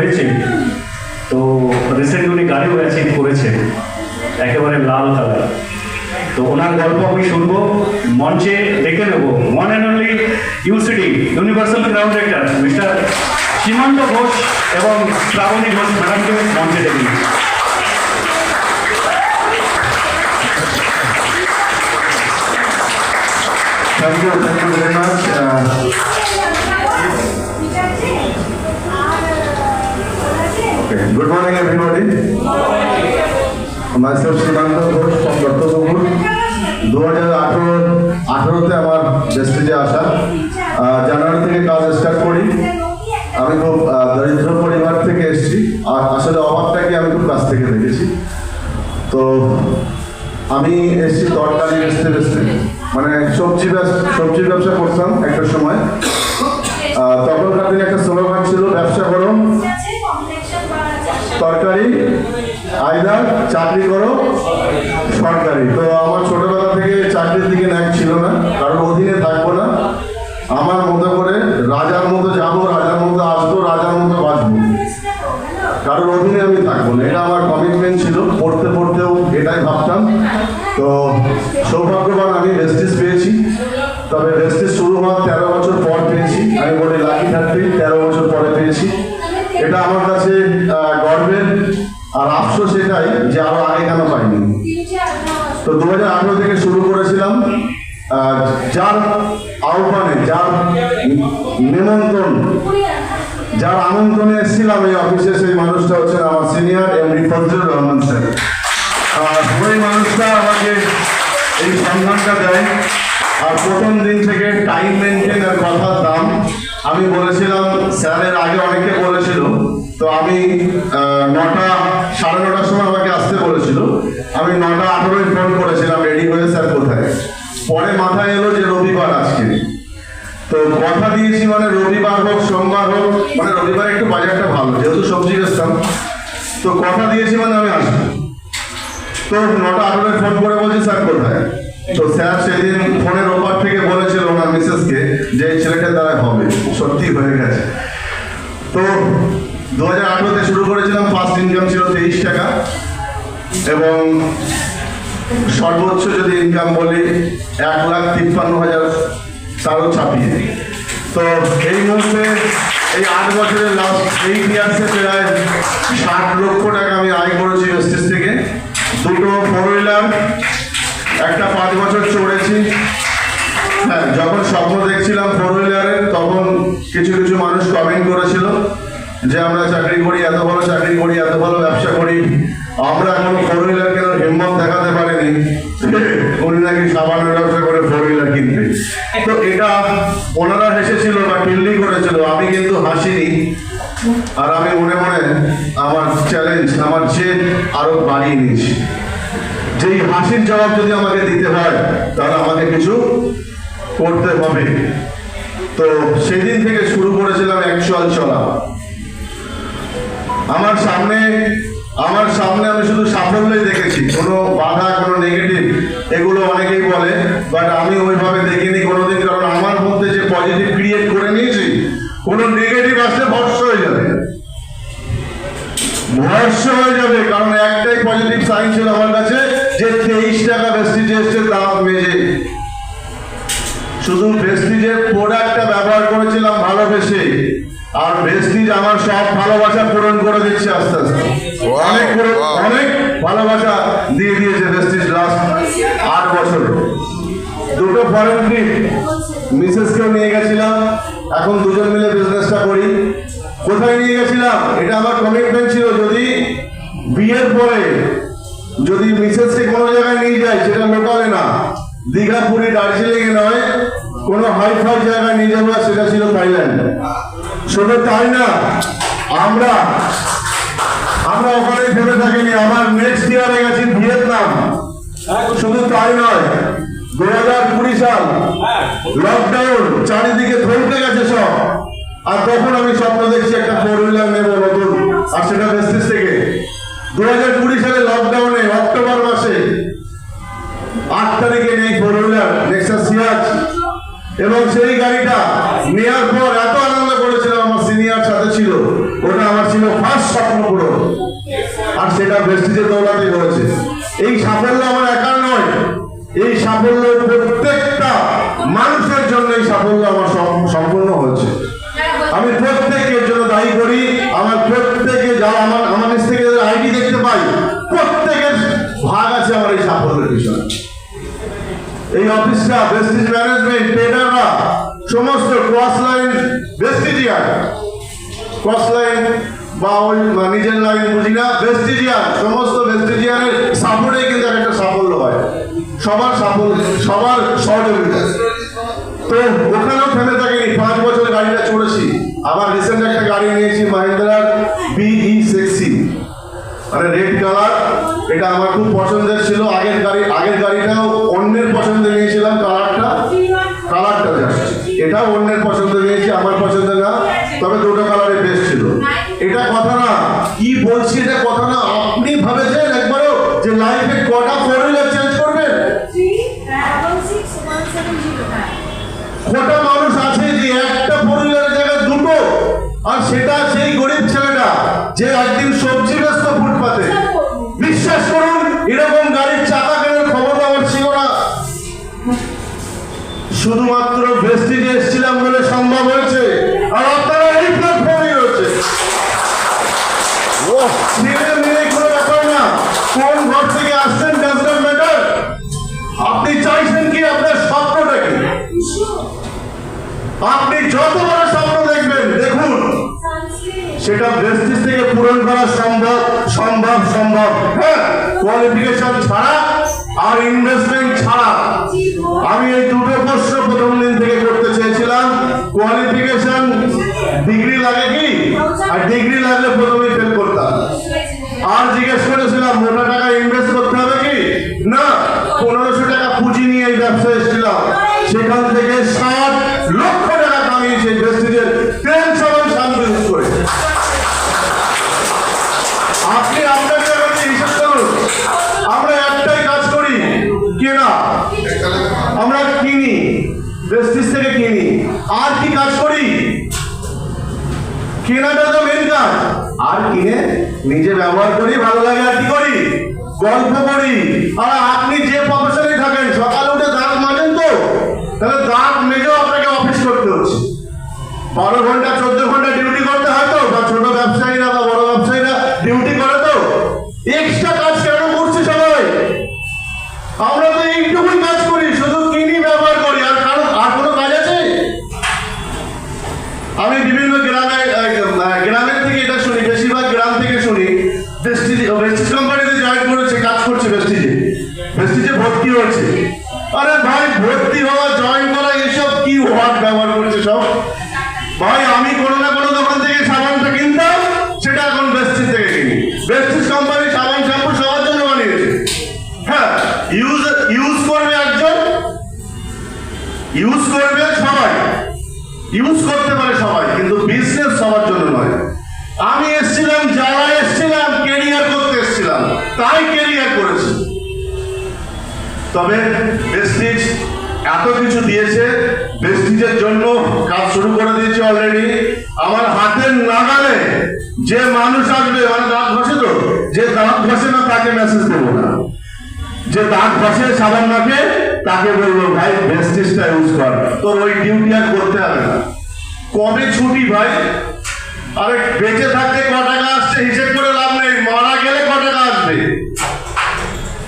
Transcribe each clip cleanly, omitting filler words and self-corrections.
হয়েছে। তো রিসেন্ট উনি গাড়িও অ্যাচিভ করেছেন, একেবারে লাল কালার। তো ওনার গল্প আমি শুনবো, মঞ্চে ডেকে নেব one and only UCD universal crown director mister Simanta Ghosh এবং শ্রাবণী ঘোষ ম্যাডামকে মঞ্চে ডেকে নিচ্ছি। Thank you very much. Okay. Good morning, everybody. Myself, Srimanta Ghosh from Dattapur. 2018-তে আমার ভেস্টিজে আসা, জানুয়ারি থেকে কাজ স্টার্ট করি। আমি খুব দরিদ্র পরিবার থেকে এসেছি, আর আসলে অভাবটাকে আমি খুব কাছ থেকে দেখেছি। তো আমি এসেছি তরকারি বেচতে, মানে সবজির ব্যবসা করতাম একটা সময়। তখনকার দিনে একটা স্লোগান ছিল, ব্যবসা করো তরকারি, আইদার চাকরি করো সরকারি। তো আমার ছোটবেলা থেকে চাকরির দিকে ন্যাক ছিল না, কারণ অধীনে থাকবো না, আমার মতো করে রাজার মতো যাবো, রাজার মতো আসবো, রাজার মতো বাঁচবো, কারোর অধীনে আমি থাকবো না। এটা আমার কমিটমেন্ট ছিল, পড়তেও এটাই ভাবতাম। তো সৌভাগ্যবান আমি ভেস্টিজ পেয়েছি, তবে ভেস্টিজ শুরু হওয়ার 13 বছর পর পেয়েছি। আমি বলি লাকি থাকতে 13 বছর পরে পেয়েছি। এটা আমার কাছে গর্বের, আর আফসোস এটাই যে আরো আগে কেন পাইনি। তো 2018 থেকে শুরু করেছিলাম, যার আহ্বানে, যার নিমন্ত্রণ, যার আমন্ত্রণে এসেছিলাম এই অফিসে, সেই মানুষটা হচ্ছেন আমার senior MD Fazlur Rahman sir. ওই মানুষটা আমাকে এই সম্মানটা দেয়, আর প্রথম দিন থেকে টাইম মেনটেন আর কথার দাম। আমি বলেছিলাম, স্যারের আগে অনেকে বলেছিল, তো আমি 9:30 সময় আমাকে আসতে বলেছিল, আমি 9:18 ফোন করেছিলাম রেডি হয়ে, স্যার কোথায়। পরে মাথায় এলো যে রবিবার আজকে, তো কথা দিয়েছি মানে রবিবার হোক সোমবার হোক, মানে রবিবার একটু বাজারটা ভালো, যেহেতু সবজি বেচতাম, তো কথা দিয়েছি মানে আমি আসবো। তো 9:18 ফোন করে বলছি স্যার কোথায়। তো স্যার সেদিন ফোনের ওপার থেকে বলেছিল ওনার মিসেসকে যে এই ছেলেটার দ্বারা হবে, সত্যি হয়ে গেছে। তো 2018-তে শুরু করেছিলাম, ফার্স্ট ইনকাম ছিল 23 টাকা, এবং সর্বোচ্চ যদি ইনকাম বলি 1,53,000, তারও ছাপিয়ে। তো এই মুহূর্তে এই 8 বছরের লাস্ট 8 ইয়ার্সে প্রায় 60 লক্ষ টাকা আমি আয় করেছি ভেস্টিজ থেকে। 2টো 4 হুইলার, একটা 5 বছর চড়েছি। হ্যাঁ, যখন স্বপ্ন দেখছিলাম 4 হুইলারের, তখন কিছু মানুষ কমেন্ট করেছিল যে আমরা চাকরি করি, এত ভালো চাকরি করি, এত ভালো ব্যবসা করি, আমরা এখন 4 হুইলার কেনার হিম্মত দেখাতে পারিনি, উনি নাকি সাবানের ব্যবসা করে 4 হুইলার কিনবে। তো এটা ওনারা হেসেছিল বা টিল্লি করেছিল, আমি কিন্তু হাসিনি। আর আমি মনে মনে আমার চ্যালেঞ্জ, আমার জেদ আরো বাড়িয়ে নিয়েছি, যে এই হাসির জবাব যদি আমাকে দিতে হয় তাহলে আমাকে কিছু করতে হবে। তো সেদিন থেকে শুরু করেছিলাম অ্যাকচুয়াল চলা। আমার সামনে আমি শুধু সাফল্যই দেখেছি, কোনো বাধা, কোনো নেগেটিভ, এগুলো অনেকেই বলে, বাট আমি ওইভাবে দেখিনি কোনোদিন, কারণ আমার মধ্যে যে পজিটিভ ক্রিয়েট করে নিয়েছি, কোনো নেগেটিভ আসলে ভর্ষ হয়ে যাবে, কারণ একটাই পজিটিভ সাইন ছিল আমার কাছে, যে 23 টাকা ভেস্টিজের দাম বেজে। শুধু ভেস্টিজের প্রোডাক্টটা ব্যবহার করেছিলাম ভালোবেসে, আর ভেস্টিজ আমার সব ভালোবাসা পূরণ করে দিচ্ছে আস্তে আস্তে। অনেক ভালোবাসা দিয়ে দিয়েছে ভেস্টিজ লাস্ট 8 বছরে। 2টো ফরেন ট্রিপ, মিসেসকেও নিয়ে গেছিলাম, এখন দুজন মিলে বিজনেসটা করি। কোথায় নিয়ে গেছিলাম, এটা আমার কমিটমেন্ট ছিল, যদি বিয়ের পরে যদি মিসেসকে কোনো জায়গায় নিয়ে যায়, সেটা লোকালে না, দীঘা, পুরী, দার্জিলিং এ নয়, কোনো হাইফাই জায়গায় নিয়ে যাবো, সেটা ছিল থাইল্যান্ড। শুধু তাই না, আমরা ওখানে ভেবে থাকিনি, আমার নেক্সট ইয়ারে গেছি ভিয়েতনাম। শুধু তাই নয়, 2020 সাল লকডাউন, চারিদিকে থমকে গেছে সব, আর তখন আমি স্বপ্ন দেখছি একটা 4 হুইলার নেবো নতুন, আর সেটা ভেস্টিজ থেকে। 2020 সালে লকডাউনে অক্টোবর মাসে 8 তারিখে নেই 4 হুইলার নেক্সাস সিয়াজ, এবং সেই গাড়িটা নেওয়ার পর এত আনন্দ করেছিলাম, আমার সিনিয়র সাথে ছিল, ওটা আমার ছিল ভেস্টিজের দৌলতে করেছে। এই সাফল্য আমার একার নয়, এই সাফল্য প্রত্যেকটা মানুষের জন্য এই সাফল্য আমার সম্পূর্ণ হচ্ছে। আমি প্রত্যেকের জন্য দায়ী করি। আমার প্রত্যেকে যারা আমার কাছ থেকে আইডি দেখতে পাই, প্রত্যেকের ভাগ আছে আমার এই সাফল্যের পিছনে। এই অফিসটা ভেস্টিজ ম্যানেজমেন্ট, ট্রেডাররা, সমস্ত ক্রস লাইন ভেস্টিজিয়ান, ক্রস লাইন বা ওই নিজের লাইন বুঝি না, ভেস্টিজিয়ান, সমস্ত ভেস্টিজিয়ানের সাপোর্টে কিন্তু একটা সাফল্য হয়। সবার সাফল্য, সবার সহযোগিতা। তো ওখানেও থেমে থাকিনি, 5 বছর গাড়িটা চড়েছি। আবার রিসেন্ট একটা গাড়ি নিয়েছি, মাহিন্দ্রার BE সেক্সি, মানে রেড কালার। এটা আমার খুব পছন্দের ছিল। আগের গাড়িটাও অন্যের পছন্দে নিয়েছিলাম, কালারটা জাস্ট। এটাও অন্যের পছন্দে নিয়েছি, আমার পছন্দের না। তবে দুটো কালারে বেস্ট ছিল। এটা কথা না, কি বলছি এটা কথা না। আপনি ভাবেছেন একবারও যে লাইফে কটা 4 হুইলার চেঞ্জ করবেন? কটা মানুষ আছে যে একটা 4 হুইলারের জায়গায় দুটো, আর সেটা সেই গরিব ছেলেটা যে একদিন সবজি ব্যস্ত ফুটপাতে। বিশ্বাস করুন, এরকম গাড়ির চাকা কেনার খবর আমার ছিল না। শুধুমাত্র ভেস্টিজে এসেছিলাম বলে সম্ভব হয়েছে। আর আপনারা এই প্ল্যাটফর্মে রয়েছে। কোনো ব্যাপার না, কোন ঘর থেকে আসছেন ডাজ নট ম্যাটার। আপনি চাইছেন কি, আপনার স্বপ্নটা কি? আপনি যত বড় স্বপ্ন দেখবেন, দেখুন সেটা ভেস্টিজ থেকে পূরণ করা সম্ভব। হ্যাঁ, কোয়ালিফিকেশন ছাড়া আর ইনভেস্টমেন্ট ছাড়া। আমি এই দুটো প্রশ্ন প্রথম দিন থেকে করতে চেয়েছিলাম। কোয়ালিফিকেশন ডিগ্রি লাগে কি? আর ডিগ্রি লাগলে প্রথমেই ফেল করতাম। আর জিজ্ঞেস করেছিলাম মোটা টাকা ইনভেস্ট করতে হবে কি? না, 1500 টাকা পুঁজি নিয়ে এই ব্যবসায় এসেছিলাম। সেখান থেকে 60 লক্ষ টাকা কামিয়েছে ভেস্টিজের 10 শান্তি করে। আপনি আপনার জায়গাতে হিসাব করুন। আমরা একটাই কাজ করি, কেনা। আমরা কিনি, ভেস্টিজ থেকে কিনি। আর কি কাজ করি? কেনাটা তো মেন কাজ। আর কিনে নিজে ব্যবহার করি, ভালো লাগে। আর কি করি? গল্প করি। আর আপনি যে প্রফেশনে থাকেন, সকালে উঠে দাঁত মাজেন তো, তাহলে দাঁত মেজেও আপনাকে অফিস করতে হচ্ছে। 12 ঘন্টা 14 ঘন্টা ডিউটি করতে হয় তো। বা ছোট ব্যবসায়ীরা বা বড় ব্যবসায়ীরা ডিউটি করে তো। এক্সট্রা কাজ কেন করছে সবাই? আমরা তো এইটুকুই কাজ করি, শুধু কিনি, ব্যবহার করি। আর কোনো কাজ আছে? আমি বিভিন্ন গ্রামের থেকে এটা শুনি, বেশিরভাগ গ্রাম থেকে শুনি, ভেস্টিজ কোম্পানিতে জয়েন করেছে, কাজ করছে ভেস্টিজে ভর্তি হয়েছে। আরে ভাই, ভর্তি হওয়া, জয়েন করা, এসব কি ওয়ার্ড ব্যবহার করছে সব? ভাই, আমি কোনো না কোনো দোকান থেকে সাবানটা কিনতাম, সেটা এখন ভেস্টিজ থেকে কিনি। ভেস্টিজ কোম্পানি সাবান শ্যাম্পু সবার জন্য বানিয়েছে। হ্যাঁ, ইউজ করবে একজন, ইউজ করবে সবাই, ইউজ করতে পারে সবাই, কিন্তু বিজনেস সবার জন্য নয়। আমি এসেছিলাম, যারা এসেছিলাম ক্যারিয়ার করতে এসেছিলাম, তাই ক্যারিয়ার করেছি। তবে ভেস্টিজ এত কিছু দিয়েছে, ভেস্টিজের জন্য কাজ শুরু করে দিয়েছে অলরেডি। আমার হাতের নাগালে যে মানুষ আসবে, মানে দাঁত ঘষে তো, যে দাঁত ঘষে না তাকে মেসেজ দেবো না। যে দাঁত ঘষে সাবান মাখে তাকে বলবো ভাই ভেস্টিজটা ইউজ কর, তোর ওই ডিউটি আর করতে হবে না। কবে ছুটি ভাই? আরে বেঁচে থাকতে ক টাকা আসছে হিসেব করে লাভ নেই, মারা গেলে ক টাকা আসবে।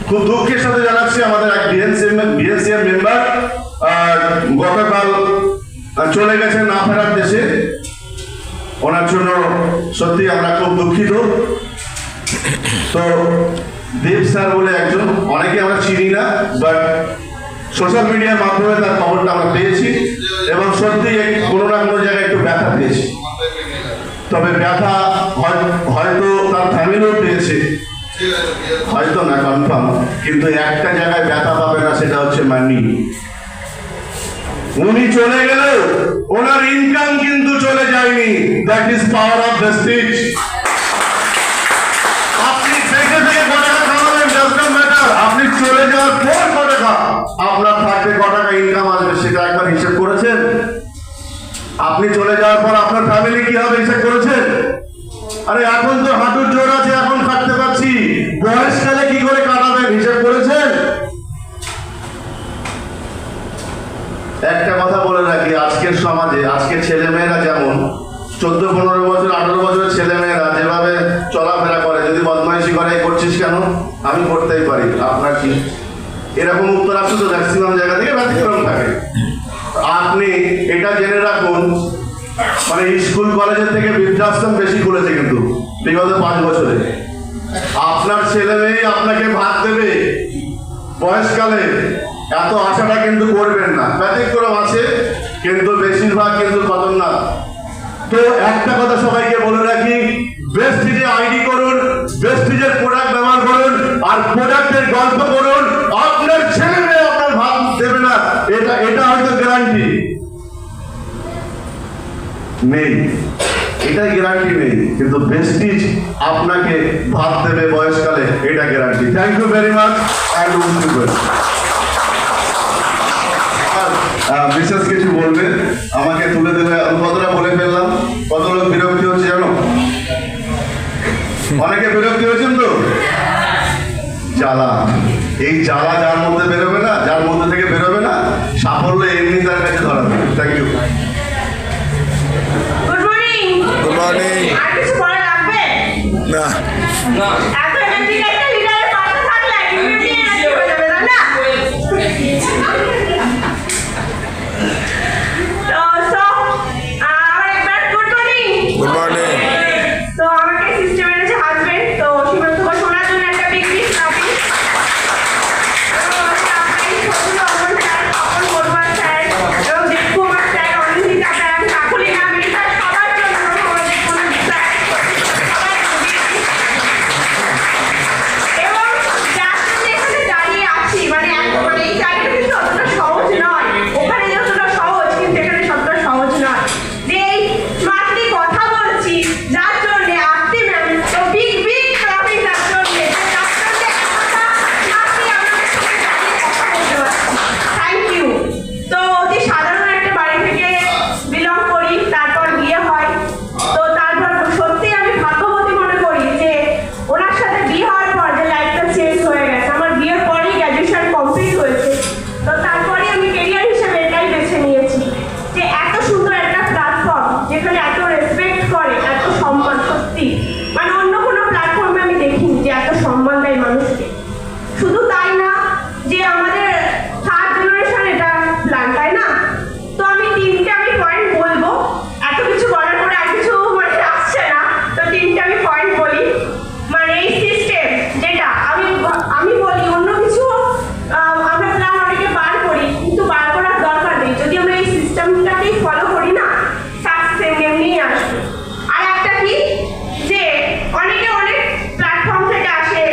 খুব দুঃখের সাথে জানাচ্ছি, আমাদের এক বিএনসিএম মেম্বার গতকাল চলে গেছে না ফেরার দেশে। ওনার জন্য সত্যি আমরা খুব দুঃখিত। তো দেব স্যার বলে একজন, অনেকে আমরা চিনি না, বাট সোশ্যাল মিডিয়ার মাধ্যমে তার খবরটা আমরা পেয়েছি এবং সত্যি কোনো না কোনো জায়গায় একটু ব্যথা পেয়েছি। তবে ব্যথা হয়তো তার ফ্যামিলিও পেয়েছে, হয়তো না কনফার্ম, কিন্তু একটা জায়গায় ব্যথা পাবে না, সেটা হচ্ছে মানি। উনি চলে গেলেও ওনার ইনকাম কিন্তু চলে যায়নি। That is power of Vestige. আপনি বেঁচে থেকে ক টাকা কামাবেন ডাজ নট ম্যাটার। আপনি চলে যাওয়ার পর ক টাকা আপনার থাকবে, ক টাকা ইনকাম আসবে, সেটা একবার হিসেব করেছেন? আপনি চলে যাওয়ার পর আপনার ফ্যামিলি কি হবে হিসেব করেছেন? আরে এখন তো হাঁটুর জোর আছে, এখন খাটতে পারছি, আজকের সমাজে আজকের ছেলেমেয়েরা যেমন 14-15 বছর 18 বছরের ছেলেমেয়েরা যেভাবে চলাফেরা করে, যদি বদমাইশি করে করছিস কেন, আমি করতেই পারি, আপনার কি? এরকম উত্তর আসছে তো ম্যাক্সিমাম জায়গা থেকে ব্যতিক্রম থাকে। আপনি এটা জেনে রাখুন, মানে স্কুল কলেজের থেকে বৃদ্ধাশ্রম বেশি খুলেছে কিন্তু বিগত 5 বছরে। আপনার ছেলে মেয়ে আপনাকে ভাত দেবে বয়সকালে, এত আশাটা কিন্তু করবেন না। ব্যতিক্রম আছে কিন্তু বেশিরভাগ কিন্তু খতরনাক। তো একটা কথা সবাইকে বলে রাখি, বেস্টিজে আইডি করুন, বেস্টিজের প্রোডাক্ট ব্যবহার করুন, আর প্রোডাক্টের গল্প করুন। আপনার ছেলে মেয়ে আপনার ভাত দেবে না, এটা হয়তো গ্যারান্টি নেই, এটাই গ্যারান্টি নেই, কিন্তু বেস্টিজ আপনাকে ভাত দেবে বয়সকালে, এটা guarantee. Thank you very much. বিশেষ কিছু বলবেন আমাকে তুলে দিলে আমি কতটা বলে ফেললাম। কত লোক বিরক্তি হচ্ছে জানো? অনেকে বিরক্তি হয়েছেন তো। জ্বালা, এই জ্বালা যার মধ্যে বেরোবে না, যার মধ্যে থেকে বেরোবে না, সাফল্য এমনি তার কাছে ধরা দেবে। Thank you. Good morning. Good morning. আর কিছু পড়া লাগবে না না, এত এনার্জি একটা লিডারের পাশে থাকলে এমনি এনার্জি হয়ে যাবে, তাই না? তো আমার একবার গুড মর্নিং। Good morning. তো আমাকে সিস্টেমের যে হাজবেন্ড, তো সীমান্ত ঘোষ ওনার জন্য একটা বিগ গিফট পাবি। শুধু তাই না, যে আমাদের থার্ড জেনারেশন এটা প্ল্যান, তাই না? তো আমি পয়েন্ট বলবো, এত কিছু বলার পরে আর কিছু মানে আসছে না, তো আমি পয়েন্ট বলি। মানে এই সিস্টেম যেটা আমি বলি, অন্য কিছু আমরা প্ল্যান অনেকে বার করি, কিন্তু বার করার দরকার নেই। যদি আমরা এই সিস্টেমটাকেই ফলো করি না, সাকসেস এমনিই আসবে। আর একটা কি, যে অনেকে অনেক প্ল্যাটফর্ম থেকে আসে,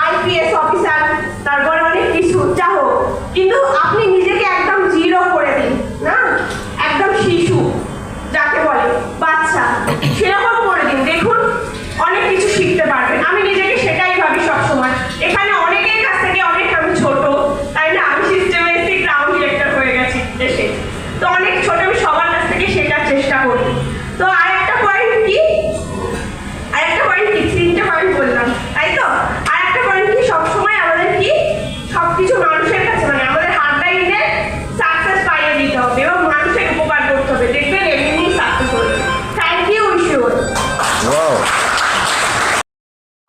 আইপিএস অফিসার, তারপরে অনেক কিছু যা হোক, কিন্তু আপনি নিজেকে একদম জিরো করে দিন না, একদম শিশু যাকে বলে, বাচ্চা, সেরকম করে দিন, দেখুন অনেক কিছু শিখতে পারবেন। আমি নিজেকে সেটাই ভাবি সবসময়। এখানে অনেকের কাছ থেকে অনেক আমি ছোট, তাই না? আমি সিস্টেমে এসে ক্রাউন ডিরেক্টর হয়ে গেছি দেশে, তো অনেক ছোট, আমি সবার কাছ থেকে শেখার চেষ্টা করি। তো আরেকটা পয়েন্ট কি, 3টে পয়েন্ট বললাম, তাই তো? আরেকটা পয়েন্ট কি, সবসময় আমাদের কি সবকিছু মানুষের কাছে, মানে আমাদের হাতটা নিয়ে সাকসেস পাইয়ে দিতে হবে এবং মানুষের উপকার করতে হবে, দেখবেন এমনি সাকসেস হবে। Thank you. শিওর। ওয়াও।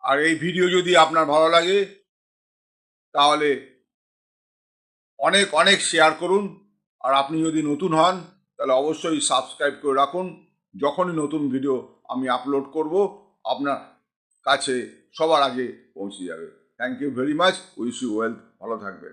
আর এই ভিডিও যদি আপনার ভালো লাগে তাহলে অনেক অনেক শেয়ার করুন। আর আপনি যদি নতুন হন তাহলে অবশ্যই সাবস্ক্রাইব করে রাখুন। যখনই নতুন ভিডিও আমি আপলোড করব আপনার কাছে সবার আগে পৌঁছে যাবে। Thank you very much. Wish you wealth. ভালো থাকবেন।